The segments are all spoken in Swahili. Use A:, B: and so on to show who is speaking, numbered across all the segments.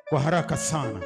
A: kwa haraka sana.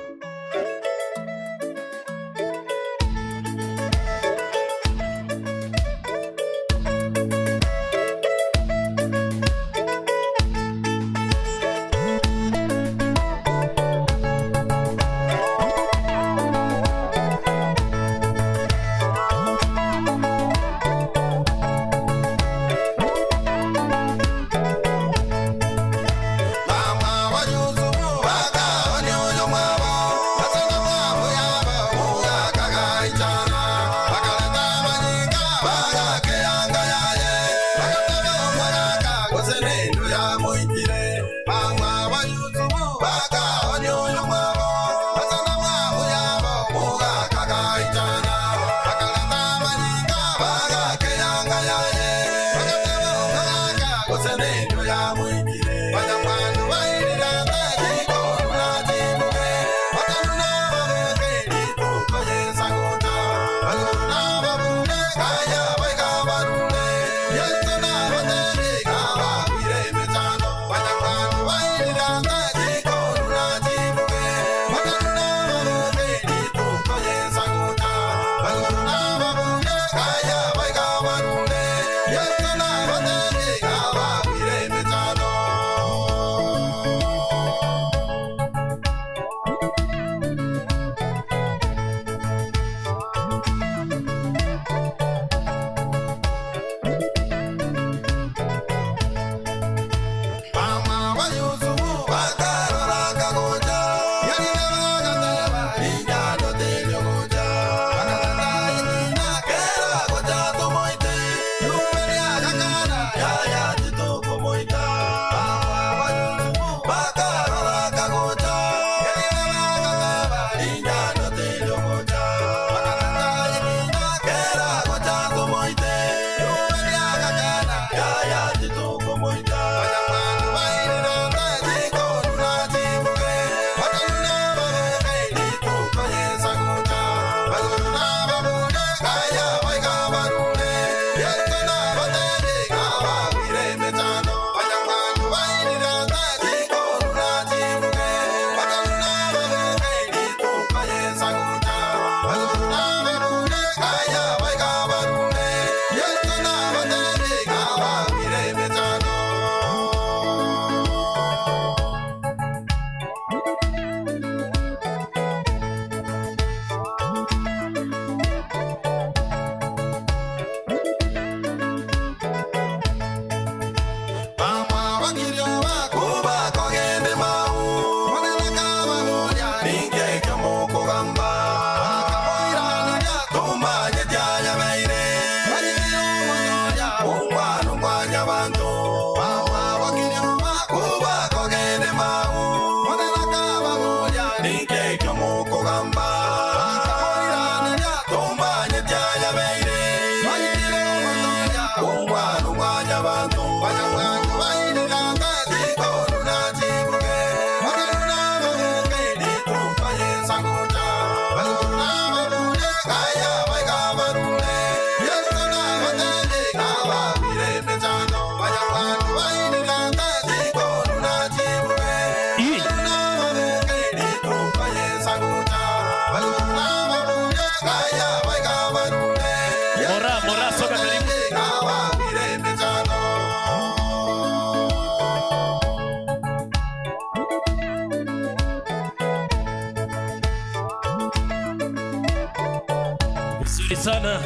A: Sana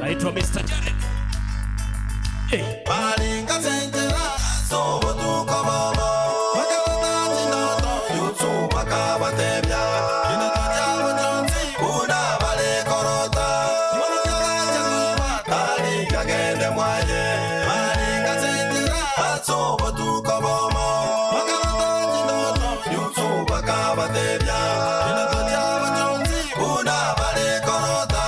A: naitwa Mr. Jared. Hey. Balinga senjera so botu kababa makata tinoto yusu makabatebya kinaja wajanzi una bale korota mwana changuma tali kagende mwaje balinga senjera so botu kababa makata tinoto yusu makabatebya kinaja wajanzi una bale korota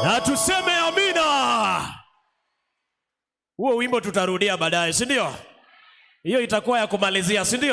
B: Na tuseme amina. Huo wimbo tutarudia baadaye, si ndio? Hiyo itakuwa ya kumalizia, si ndio?